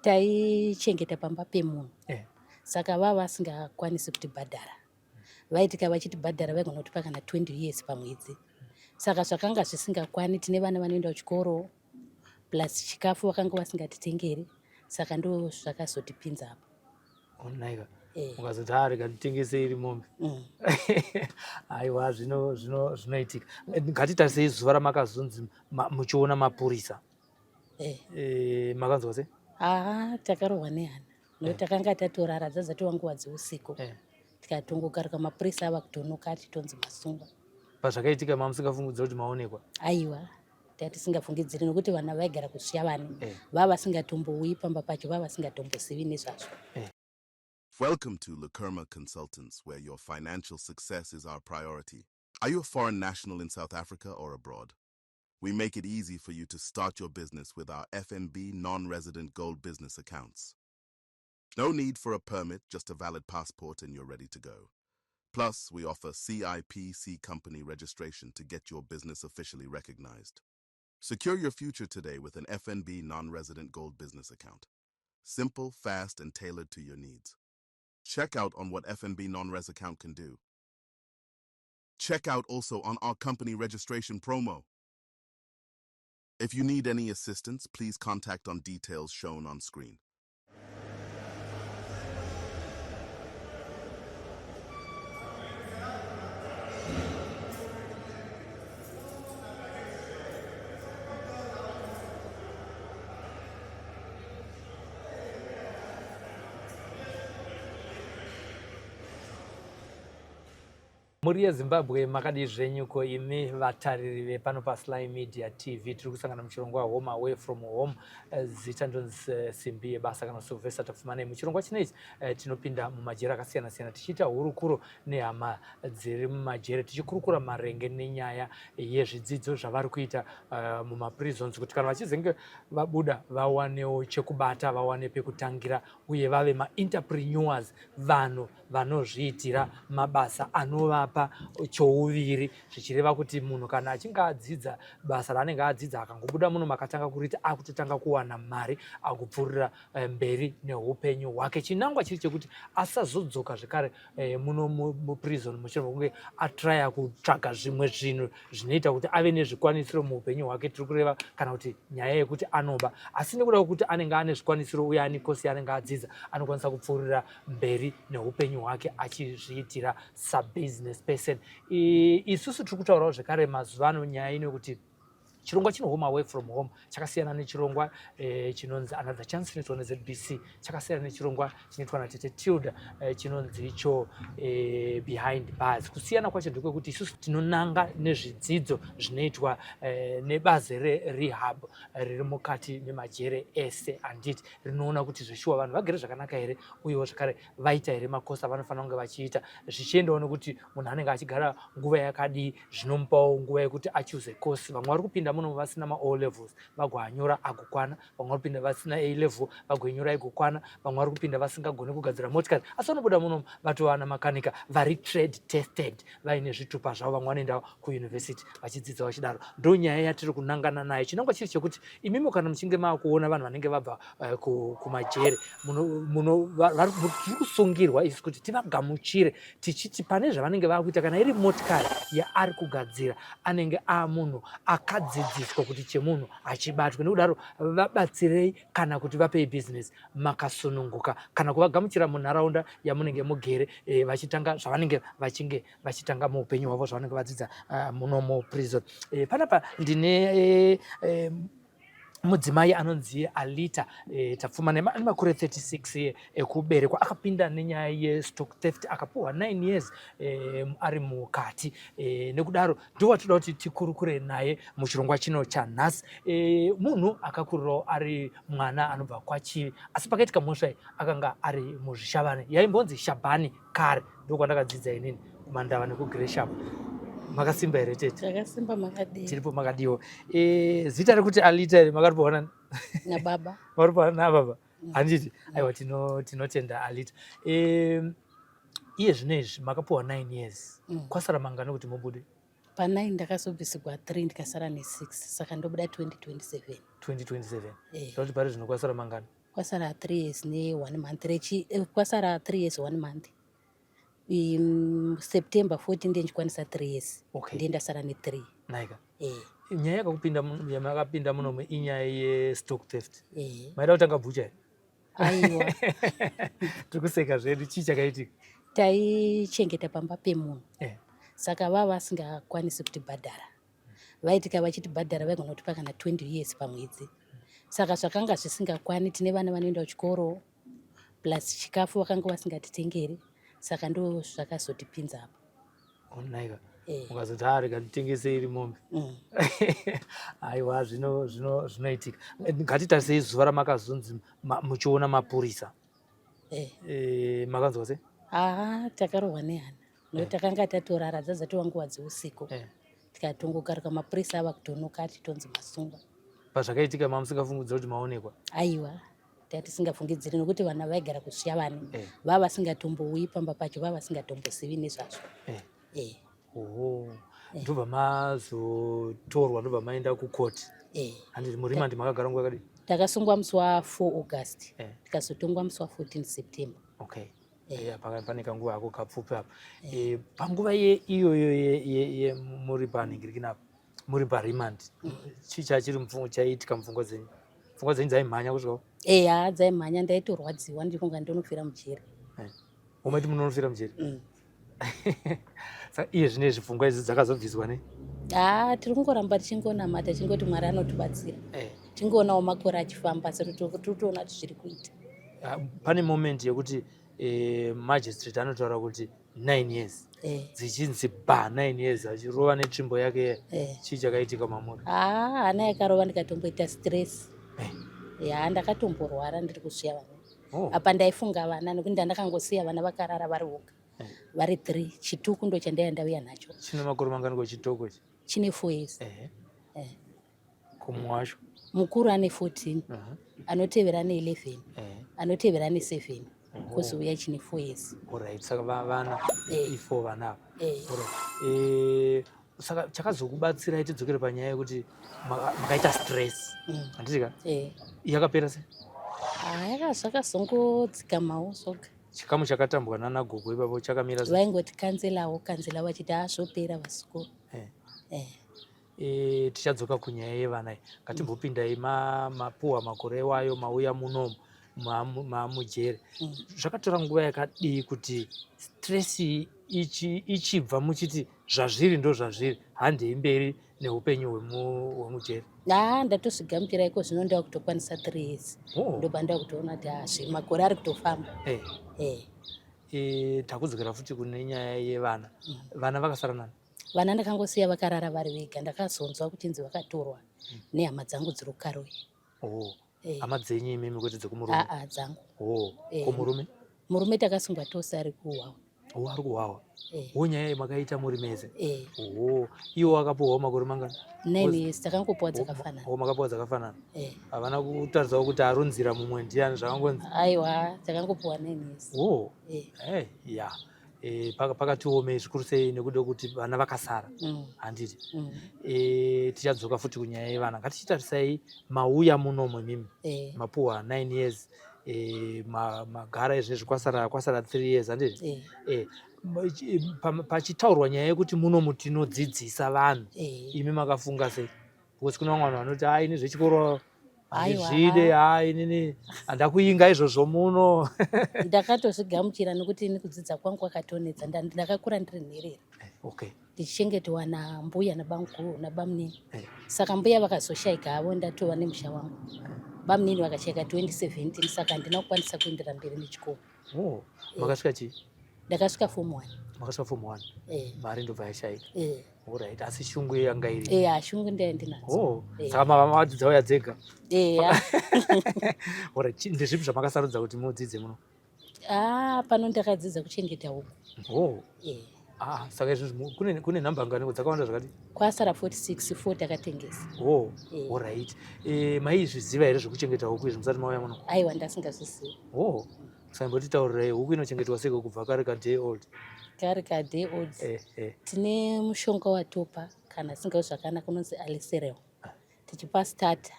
taichengeta pamba pemunhu saka vava vasingakwanisi kutibhadhara. Vaitika vachitibhadhara vaigona kutipa kana 20 years pamwedzi. Saka zvakanga zvisingakwani, tine vana vanoenda kuchikoro plus chikafu vakanga vasingatitengeri, saka ndo zvakazotipinza apo. Onaika mukazoti rikatitengese iri mombe. Aiwa zvinoitika. Ngatitarisei zuva ramakazonzi muchiona mapurisa. Makanzwa sei? Takarohwa nehana nokuti takanga tatorara dzazati wanguva dzeusiku, tikatongogaruka mapurisa ava kutonoka atitonzi masungwa. Pazvakaitika mamusingafungidzira kuti maonekwa? Aiwa, tisingafungidziri nokuti vana vaigara kusviya vane, vava vasingatombouyi pamba pacho, vava vasingatombozivi nezvazvo. Welcome to Lakerma Consultants, where your financial success is our priority. Are you a foreign national in South Africa or abroad? We make it easy for you to start your business with our FNB non-resident gold business accounts. No need for a permit, just a valid passport and you're ready to go. Plus, we offer CIPC company registration to get your business officially recognized. Secure your future today with an FNB non-resident gold business account. Simple, fast, and tailored to your needs. Check out on what FNB non-res account can do. Check out also on our company registration promo. If you need any assistance, please contact on details shown on screen. Muri Zimbabwe makadi zvenyuko imi vatariri vepano paSly Media TV tiri kusangana muchirongwa Home Away from Home zita ndonzi simbi yebasa kana Sylvester Tafumane. Muchirongwa chinechi tinopinda mumajere akasiyana siyana tichiita hurukuro nehama dziri mumajere tichikurukura marenge nenyaya yezvidzidzo zvavari kuita mumaprisons kuti kana vachizenge vabuda vawanewo chekubata, vawane pekutangira uye vave ma-entrepreneurs, vanhu vanozviitira mabasa anovapa chouviri, zvichireva kuti munhu kana achinge adzidza basa raanenge adzidza akangobuda muno makatanga kurita akutotanga kuwana mari akupfuurira mberi neupenyu hwake. Chinangwa chiri chekuti asazodzoka zvekare muno muprison mushure mekunge atraya kutsvaga zvimwe zvinhu zvinoita kuti ave nezvikwanisiro muupenyu hwake. Tiri kureva kana kuti nyaya yekuti anoba, asi nekuda kwekuti anenge ane zvikwanisiro uye ane kosi yaanenge adzidza anokwanisa kupfuurira mberi neupenyu hwake achizviitira sub-business person. Isusu tiri kutaurawo zvekare mazuva ano nyaya ino yekuti chirongwa chino Home Away from Home chakasiyana nechirongwa chinonzi Another Chance chinoitwa neZBC, chakasiyana nechirongwa chinoitwa naTete Tilda chinonzi icho Behind Bars. Kusiyana kwacho ndekwekuti isusu tinonanga nezvidzidzo zvinoitwa nebazi rerehab riri mukati memajere ese anditi rinoona kuti zveshuwa vanhu vagere zvakanaka here uyewo zvakare vaita here makosa vanofanira kunge vachiita, zvichiendawo nekuti munhu anenge achigara nguva yakadii zvinomupawo nguva yekuti achuze kosi. Vamwe vari kupinda muno vasina ma-O levels vagoanyora agokwana, vamwe vari kupinda vasina A level vagoinyora igokwana, vamwe vari kupinda vasingagoni kugadzira motikari asi vanobuda muno vatovana makanika vari trade tested vaine zvitupa zvavo, vamwe vanoenda kuyunivhesiti vachidzidza vachidaro. Ndo nyaya yatiri kunangana nayo. Chinangwa chiri chekuti imimo kana muchinge makuona vanhu vanenge vabva kumajere tiri kusungirwa isu kuti tivagamuchire tichiti pane zvavanenge vakuita kana iri motikari yaari kugadzira anenge amunhu akadzidziswa kuti chemunhu achibatwe, nekudaro vabatsirei kana kuti vapei business makasununguka kana kuvagamuchira munharaunda yamunenge mugere vachitanga zvavanenge vachitanga muupenyu hwavo zvavanenge vadzidza muno muprison. Panapa ndine mudzimai anonzi Alita Tafumane makore 36 ekuberekwa, akapinda nenyaya yestock theft akapuwa 9 years ari mukati, nekudaro ndowatoda kuti tikurukure naye muchirongwa chino chanhasi. Munhu akakurirawo ari mwana anobva kwaChivi asi pakaitika mhosva akanga ari muzvishavane yaimbonzi Shabani kare, ndokwandakadzidza inini kumandava nekuGresham. Makasimba here tete? Takasimba makadii. Tiripo makadiwo. Zita rekuti Alita here makaripowana nababa? Maripowana nababa? Handiti? Aiwa tinotenda Alita. Iye zvinezvi makapuwa 9 years. Kwasara mangani kuti mubude? Pa9 ndakazobvisirwa 3 ndikasara ne6 saka ndobuda 2027. 2027. Zvoti pari zvino kwasara mangani? kwasara 3 years ne1 month kwasara 3 years 1 month. September 14 ndiye ndikwanisa 3 years. Okay. Ndiye ndasara ne3. Naika. Nyaya yakapinda muno inyaya ye-stock theft. Maida kutanga bhucha. Aiwa. Tikuseka zvedu chii chakaitika? Taichengeta pamba pemunhu. Saka vava vasingakwanisi kutibhadhara. Vaitika vachitibhadhara vaigona kutipa kana 20 years pamwedzi. Saka zvakanga zvisingakwani, tine vana vanoenda kuchikoro plus chikafu vakanga vasingatitengeri. Saka ndo zvakazotipinza hapo. Naika. Ukazoti rega nditengese iri mombe. Aiwa zvinoitika. Ngatitarisei zuva ramakazonzi muchiona mapurisa. Makanzwa sei? Takarohwa nehana. Nokuti takanga tatorara dzadzatova nguva dzeusiku. Tikatongokaruka mapurisa ava kutonoka atitonzi masungwa. Pazvakaitika mamusingafungidzira kuti maonekwa? Aiwa. Tisingafungidziri nokuti vana vaigara kusviya vane. Vava vasingatombouyi pamba pacho, vava vasingatombozivi nezvazvo. Ndobva mazotorwa, ndobva maenda kukoti. Handiti murimandi makagara nguva yakadii? Takasungwa musi wa4 August. Tikazotongwa musi wa14 September. Okay. Pane kanguva yako kapfupi apa. Panguva iyoyo muri panhingirikini apa, muri parimandi, chii chachiri chaiitika mupfungwa dzenyu? Pfungwa dzenyu dzaimhanya kusvikawo? Dzaimhanya, ndaitorwadziwa ndichifunga ndinofira mujeri. Umaiti munonofira mujeri? Saka iye zvinezvi pfungwa idzi dzakazobviswa nei? Tiri kungoramba tichingonamata tichingoti Mwari anotibatsira. Tingoonawo makore achifamba, saka totoona kuti zviri kuita. Pane moment yekuti magistrate anotaura kuti 9 years. Dzichinzi 9 years achirova netsvimbo yake. Chii chakaitika mamuri? Hana yakarova ndikatomboita stress. Ndakatomborwara ndiri kusviya vana. Apa ndaifunga vana nokuti ndandakangosiya vana vakarara vari voga. Vari 3. Chituku ndo chandaiya ndauya nacho. Chine makore mangani chitoko ichi? Chine 4 years. Kumwe wacho? Mukuru ane 14. Anotevera ane 11. Anotevera ane 7. Kozouya chine 4 years. Alright, saka vana i4 vana. Saka chakazokubatsirai tidzokere panyaya yekuti makaita stress. Handitika? Yakapera sei? Zvakazongodzikamawo zvoga. Chikamu chakatambwa nana gogo ipapo chakamira sei? Vaingoti kanzela vachiti zvopera vasikuru. Tichadzoka kunyaya yevana. Ngatimbopindai mapuhwa makore wayo mauya munomu mamujere. Zvakatora nguva yakadii kuti stress ichibva muchiti zvazviri ndo zvazviri, handei mberi neupenyu hwemujere? Ndatozvigamuchira iko zvino ndava kutokwanisa 3 years. Ndobva ndava kutoona kuti makore ari kutofamba. Takudzokera futi kune nyaya yevana. Vana vakasara nani? Vana ndakangosiya vakarara vari vega. Ndakazonzwa kuti nzi vakatorwa nehama dzangu dziri kuKaroyi. Hama dzenyu imimi kuti dzekumurume? Dzangu. Kumurume? Murume takasungwa tose ari kuhwawa. Ari kuhwawa? Nyaya yemakaita muri meze? Iwo akapuhwawo makore mangani? 9 years. Takangopuhwa dzakafanana. Makapuhwa dzakafanana? Havana kutaridzawo kuti arunzira mumwe ndiani zvakangonzi? Aiwa, takangopuhwa 9 years. Pakatiomei zvikuru sei nekuda kuti vana vakasara. Handiti? Tichadzoka futi kunyaya yevana. Ngatichitarisai mauya munomu imimi. Mapuhwa 9 years. Magara izvezvi kwasara 3 years. Handiti? Pachitaurwa nyaya yekuti munomu tinodzidzisa vanhu, imi makafunga sei? Because kuna vamwe vanhu vanoti ini zvechikoro handizvide, inini handakuinga izvozvo muno. Ndakatozvigamuchira nokuti ini kudzidza kwangu kwakatonetsa. Ndakakura ndiri nherera. Ndichichengetwa nambuya nabamunini. Saka mbuya vakazoshaika havo, ndatova nemusha wangu. Bamunini vakashayika 2017, saka handina kukwanisa kuendera mberi nechikoro. Makasvika chii? Ndakasvika form 1. Makasvika form 1? Mari ndobva yashayika. Alright, asi shungu yanga iri? Shungu ndinadzo. Saka mavati dzauya dzega? Alright, ndezvipi zvamakasarudza kuti mudzidze muno? Pano ndakadzidza kuchengeta huku. Saka izvozvi kune nhamba ngani dzakawanda zvakati? Kwasara 46, 4 takatengesa. Alright. Maizviziva here zvekuchengeta huku izvi musati mauya muno? Aiwa, ndasingazvizivi. Saimbotitaurirai, huku inochengetwa sei kubva kare kaday old? Kare kaday old. Tine mushonga watopa kana singawo zvakanaka unonzi aliserel. Tichipa starter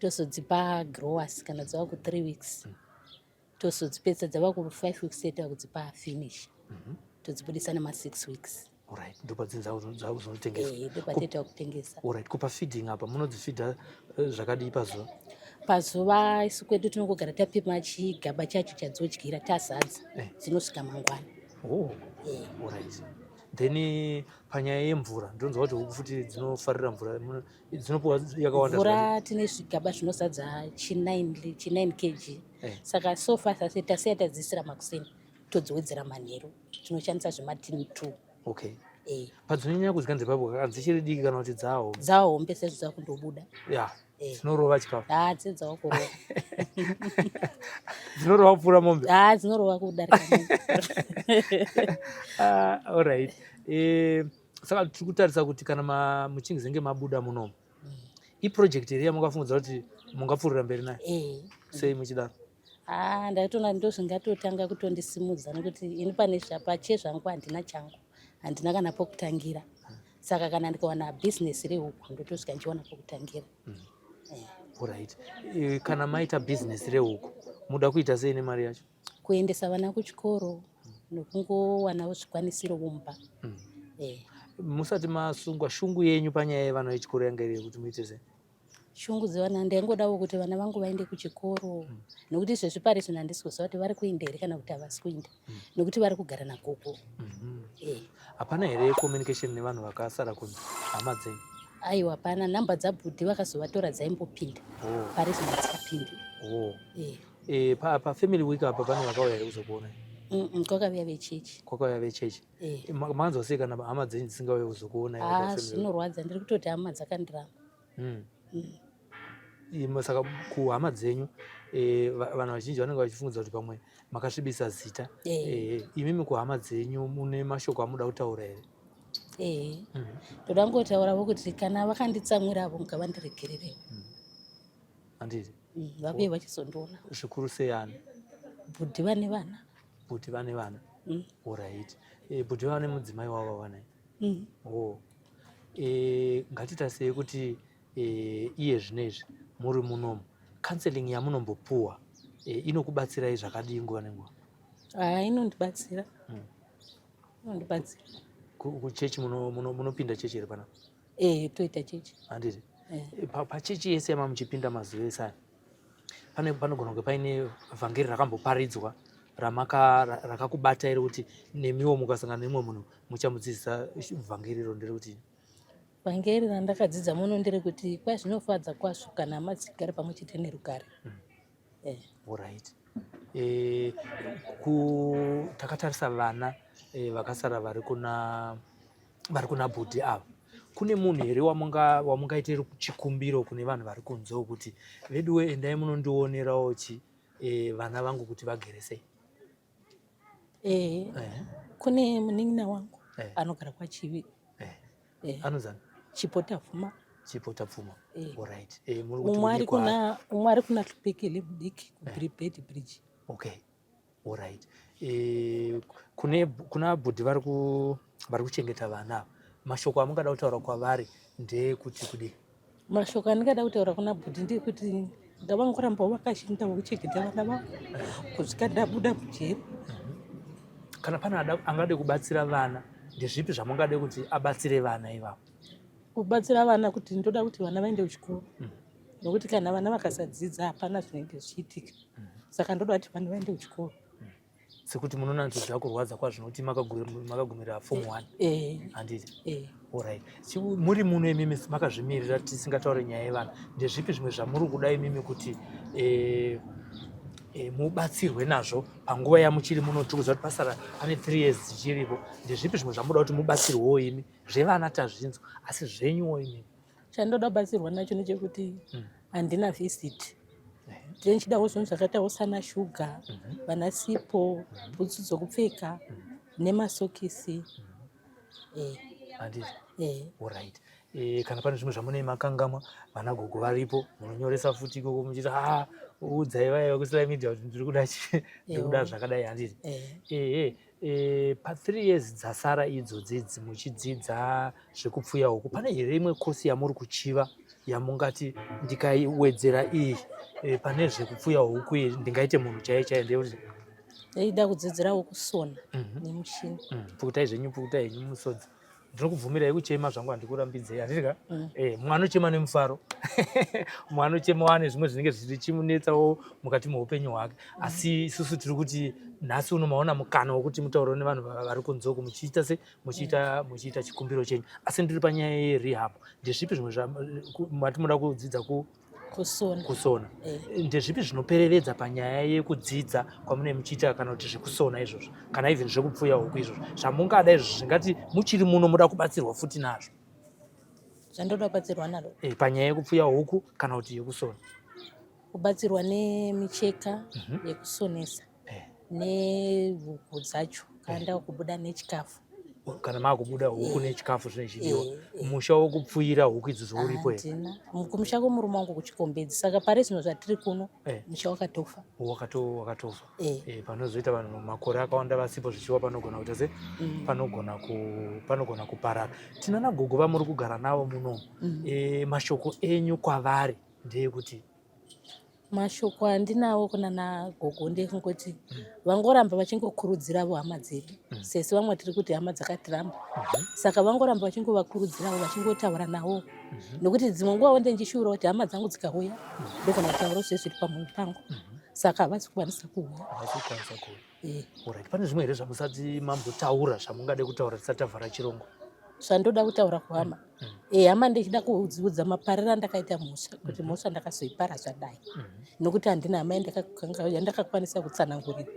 tozodzipa growers kana dzava ku3 weeks tozodzipedza dzava ku5 weeks tava kudzipa finish todzibudisa nema6 weeks. Alright, ndo padzinza dzakuzotengesa. Ndopateta kutengesa. Alright, kupa feeding apa munodzifeeda zvakadii pazuva? Pazuva isu kwedu tinongogara tapima chigaba chacho chadzodyira tazadza dzinosvika mangwana. Alright. Then panyaya yemvura ndinonzwa kuti futi dzinofarira mvura dzinopuwa yakawanda. Mvura tine zvigaba zvinozadza chi9 kg. Saka so far tasiya tadzisira makuseni todziwedzera manheru tinoshandisa zvematini 2. Okay. Padzonyanya kuzika nzepapo hadzichiri diki kana kuti dzahombe? Dzahombe sezvo dzakundobuda. Dzinorova chikafu? Dzedzawo kurova. Dzinorova kupfuura mombe? Dzinorova kudarika mombe. Alright. Saka tiri kutarisa kuti kana muchingizenge mabuda munomu iprojekti here yamungafungudza kuti mungapfuurira mberi nayo? Sei muchidaro? Ndatoona ndozvingatotanga kutondisimudza nekuti ini pane pachezvangu handina changu, handina kana pokutangira. Saka kana ndikawana bhizinesi rehuku ndotosvika ndichiwana pokutangira. Alright. Kana maita bhizinesi rehuku muda kuita sei nemari yacho? Kuendesa vana kuchikoro nokungowanawo zvikwanisiro mumba. Musati masungwa shungu yenyu panyaya yevana vechikoro yanga iri kuti muite sei? Shungu dzevana ndaingodawo kuti vana vangu vaende kuchikoro nokuti izvezvi pari zvino handisi kuziva kuti vari kuenda here kana kuti havasi kuenda nokuti vari kugara nagogo. Hapana here communication nevanhu vakasara kunze, hama dzenyu? Aiwa, hapana. Namba dzabhudhi vakazovatora dzaimbopinda pari zvino hadzikapindi. Pafamily week apa pane vakauya here kuzokuona? Kwakauya vechechi. Kwakauya vechechi. Makanzwa sei kana hama dzenyu dzisingauye kuzokuona? Zvinorwadza, ndiri kutoti hama dzakandiramba. Saka kuhama dzenyu vanhu vazhinji vanenge vachifungudza kuti pamwe makasvibisa zita. Imimi kuhama dzenyu mune mashoko amuda kutaura here? Ndoda kungotaurawo kuti kana vakanditsamwiravo ngavandiregererewo. Handiti? Vabuye vachizondiona. Zvikuru sei ani? Bhudhi vane vana. Bhudhi vane vana? Alright. Bhudhi vane mudzimai wavo vanai? Ngatitarisei kuti iye zvinezvi muri munomu counseling yamunombopuwa inokubatsirai zvakadii nguva nenguva? Inondibatsira. Inondibatsira. Kuchechi munopinda chechi here panapa? Toita chechi. Handiti? Pachechi yese yama muchipinda mazuva ese aya panogona kunge paine vhangeri rakamboparidzwa rakakubata here kuti nemiwo mukasangana nemumwe munhu muchamudzidzisa vhangeri iro nderekuti? Vhangeri randakadzidza muno nderekuti kwazvinofadza kwazvo kana hama dzigare pamwe chete nerugare. Alright. Takatarisa vana vakasara vari kuna bhudhi ava, kune munhu here wamungaitira chikumbiro kune vanhu vari kunzewo kuti veduwe endai munondionerawo vana vangu kuti vagere sei? Kune munin'ina wangu anogara kwaChivi. Anozana? Chipotapfuma. Chipotapfuma. Alright. Umwe ari kuna Lupekele mudiki kuBridge Bridge. Okay. Alright. Kuna bhudhi vari kuchengeta vana, mashoko amungada kutaura kwavari ndeekuti kudii? Mashoko andingada kutaura kuna bhudhi ndekuti ngavangoramba vakashindawo kuchengeta vana vavo kusvika ndabuda mujeri. Kana pane angade kubatsira vana, ndezvipi zvamungade kuti abatsire vana ivavo? Kubatsira vana kuti ndoda kuti vana vaende kuchikoro. Nokuti kana vana vakasadzidza hapana zvinenge zvichiitika. Saka ndoda kuti vana vaende kuchikoro. Sekuti munonanzodza kurwadza kwazvinoti makagumira form 1. Handiti? Alright. Muri muno imimi makazvimirira tisingataure nyaya yevana, ndezvipi zvimwe zvamuri kuda imimi kuti mubatsirwe nazvo panguva yamuchiri muno? Tikuziva kuti pasara pane 3 years dzichiripo. Ndezvipi zvimwe zvamuda kuti mubatsirwewo imi? Zvevana tazvinzwa, asi zvenyuwo imi? Chandoda kubatsirwa nacho nechekuti handina visit. Ndinochidawo zvinhu zvakaitawo sana shuga, vana sipo, bhutsu dzokupfeka nemasokisi. Handiti? Alright. Kana pane zvimwe zvamunei makangamwa, vana gogo varipo, munonyoresa futi ikoko muchiti udzai vaya vekusocial media kuti ndiri kuda zvakadai. Handiti? Pa3 years dzasara idzo dzidzi muchidzidza zvekupfuya huku, pane here imwe kosi yamuri kuchiva yamungati ndikaiwedzera iyi pane zvekupfuya huku iyi ndingaite munhu chaiye ndeuti Eida kudzidzirawo kusona nemushini. pukutai zvenyu pukutai henyu musodzi ndinokubvumirai kuchema zvangu handikurambidzei handitika mwana uchema nemufaro mwana uchema wane zvimwe zvinenge zvichimunetsawo mukati meupenyu hwake asi isusu tiri kuti nhasi unomaona mukana wekuti mutauro nevanhu vari kunzoko muchiita se muchiita chikumbiro chenyu asi ndiri panyaya yerehab ndezvipi zvimwe mati muda kudzidza kusona ndezvipi zvinopereredza panyaya yekudzidza kwamune muchiita kana kuti zvekusona izvozvo kana even zvekupfuya huku izvozvo zvamungada izvozvo zvingati muchiri muno muda kubatsirwa futi nazvo zvandoda kubatsirwa nazvo panyaya yekupfuya huku kana kuti yekusona kubatsirwa nemicheka yekusonesa nehuku dzacho kana ndava kubuda nechikafu kana maakubuda huku nechikafu zvinochidiwa musha wokupfuyira huku idzodzo uripo here kumusha kwomurume wangu kuchikombedzi saka pari zvino zvatiri kuno musha wakatofa panozoita vanhu makore akawanda vasipo zvichiwa panogona kuita se panogona kuparara tinana gogo vamuri kugara navo muno mashoko enyu kwavari ndeyekuti mashoko andinawo kunana gogo ndekungoti vangoramba vachingokurudziravo hama dzedu sesi vamwe tiri kuti hama dzakatiramba saka vangoramba vachingovakurudziravo vachingotaura navo nokuti dzimwe nguva wende ndichishuura kuti hama dzangu dzikauya ndogona kutaura zvese zviri pamwoyo pangu saka havasi kukwanisa kuuya. Pane zvimwe here zvamusati mambotaura zvamungade kutaura tisati tavhara chirongo zvandoda kutaura kuhama hama ndichida kudziudza mapariro andakaita mhosva kuti mhosva ndakazoipara zvadai nokuti handina hama yandakakwanisa kutsanangurira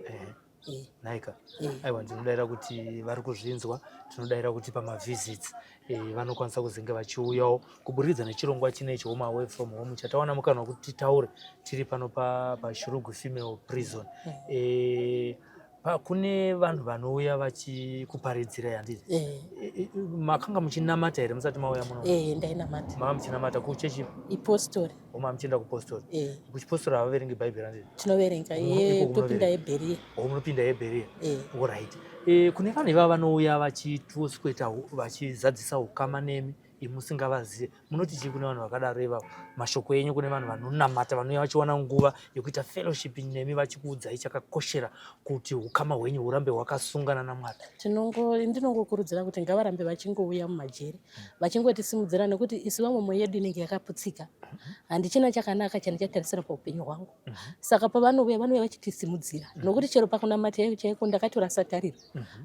naika aiwa ndinodayira kuti vari kuzvinzwa tinodayira kuti pamavisits vanokwanisa kuzenge vachiuyawo kuburikidza nechirongwa chinechi home away from home chatawana mukana wekuti titaure tiri pano pashurugu female prison kune vanhu vanouya vachikuparidzirai handiti makanga muchinamata here musati mauya muno ndainamata mava muchinamata kuchechi ipostori oma muchienda kupostori kuchipostori havaverengi bhaibheri handiti tinoverenga topinda yebheria munopinda yebheria oright kune vanhu ivava vanouya vachitosweta vachizadzisa ukama nemi musingavazive munoti chii kune vanhu vakadaro ivavo mashoko enyu kune vanhu vanonamata vanouya vachiwana nguva yekuita fellowship nemi vachikuudzai chakakoshera kuti ukama hwenyu hurambe hwakasungana naMwari ndinongokurudzira kuti ngavarambe vachingouya mumajeri vachingotisimudzira nekuti isi vamwe mwoyo yedu inenge yakaputsika handichina chakanaka chandichatarisira paupenyu hwangu saka pavanouya vachitisimudzira nokuti chero pakunamata chaiko ndakatorasa tariro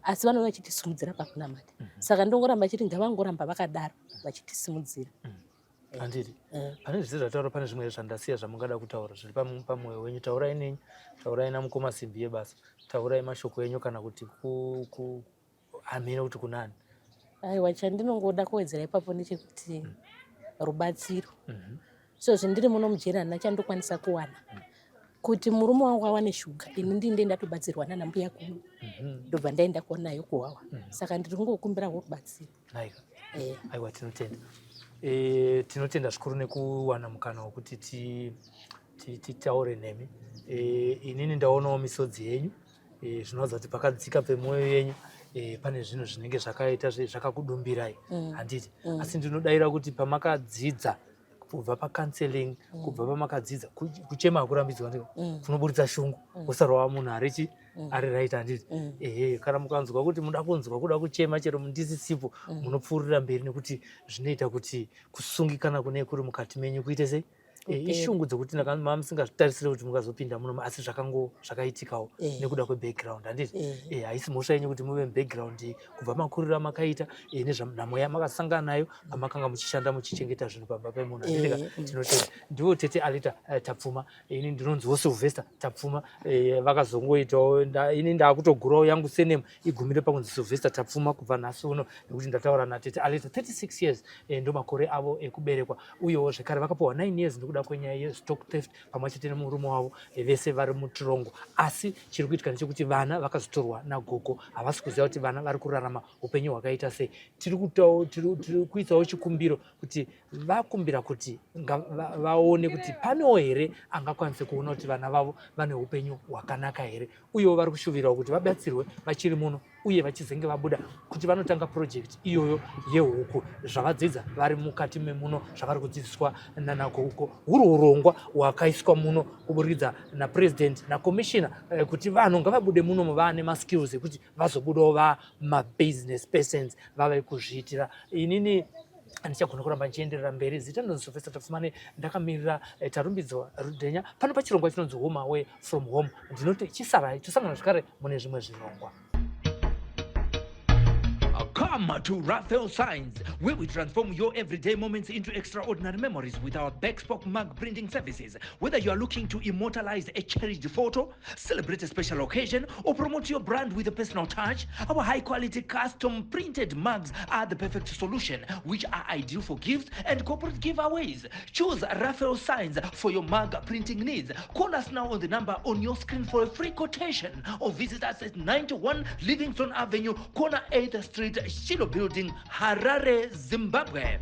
asi vanouya vachitisimudzira pakunamata saka ndongoramba chiti ngavangoramba vakadaro vachitisimudzira handiti pane zvisi zvataura pane zvimwe zvandasiya zvamungada kutaura zviri pamwoyo wenyu taurai nenyu taurai namukoma simbi yebasa taurai mashoko enyu kana kuti hamina kuti kunani aiwa chandinongoda kuwedzera ipapo ndechekuti rubatsiro so zvindiri muno mujeri handina chandokwanisa kuwana kuti murume wangu awane shuga ini ndinde ndatobatsirwa nana mbuya kuno ndobva ndaenda kuonayo kuwawa saka ndiri kungokumbirawo rubatsiro aiwa tinotenda zvikuru nekuwana mukana wekuti titaure nemi inini ndaonawo misodzi yenyu zvinowadza kuti pakadzika pemwoyo yenyu pane zvinhu zvinenge zvakaita zvakakudumbirai handiti asi ndinodayira kuti pamakadzidza kubva pacounseling kubva pamakadzidza kuchema hakurambidzwa ndiko kunoburitsa shungu usarwa munhu ari right handiti kana mukanzwa kuti muda kunzwa kuda kuchema chero ndisisipo munopfuurira mberi nekuti zvinoita kuti kusungikana kune kuri mukati menyu kuite sei ishungu dzokuti musingazvitarisire kuti mungazopinda muno asi zvakaitikawo nekuda kwebackground handiti haisi mhosva yenyu kuti muve mubackground kubva makuriro amakaita nenhamo yamakasangana nayo amakanga muchishanda muchichengeta zvinhu pamba pemunhu handitika tinotenda ndivo tete alita tapfuma ini ndinonziwo Sylvester tapfuma vakazongoitawo ini ndakutogurawo yangu senemu igumire pakunzi Sylvester tapfuma kubva nhasi uno nekuti ndataura natete alita 36 years ndo makore avo ekuberekwa uyewo zvekare vakapiwa 9 years nekuda kwenyaya yestock theft pamwe chete nemurume wavo vese vari muchirongo asi chiri kuitika ndechekuti vana vakazotorwa nagogo havasi kuziva kuti vana vari kurarama upenyu hwakaita sei tiri kuitawo chikumbiro kuti vakumbira kuti vaone kuti panewo here angakwanise kuona kuti vana vavo vane upenyu hwakanaka here uyewo vari kushuvirawo kuti vabatsirwe vachiri muno uye vachizenge vabuda kuti vanotanga project iyoyo yehuku zvavadzidza vari mukati memuno zvavari kudzidziswa nanako uko huri urongwa hwakaiswa muno kuburikidza napresident nakomishina kuti vanhu ngavabude muno vane maskills ekuti vazobudawo vamabusiness persons vave kuzviitira. Inini handichagona kuramba ndichienderera mberi. Zita ndinonzi Sylvester Tafumane, ndakamirira tarumbidzwa Rudhenya pano pachirongwa chinonzi Home Away from Home. Ndinoti chisara tosangana zvakare mune zvimwe zvirongwa. Come to Raphael Signs, where we transform your everyday moments into extraordinary memories with our bespoke mug printing services. Whether you are looking to immortalize a cherished photo, celebrate a special occasion, or promote your brand with a personal touch, our high-quality custom printed mugs are the perfect solution, which are ideal for gifts and corporate giveaways. Choose Raphael Signs for your mug printing needs. Call us now on the number on your screen for a free quotation, or visit us at 91 Livingstone Avenue, corner 8th Street, Shilo Building, Harare, Zimbabwe.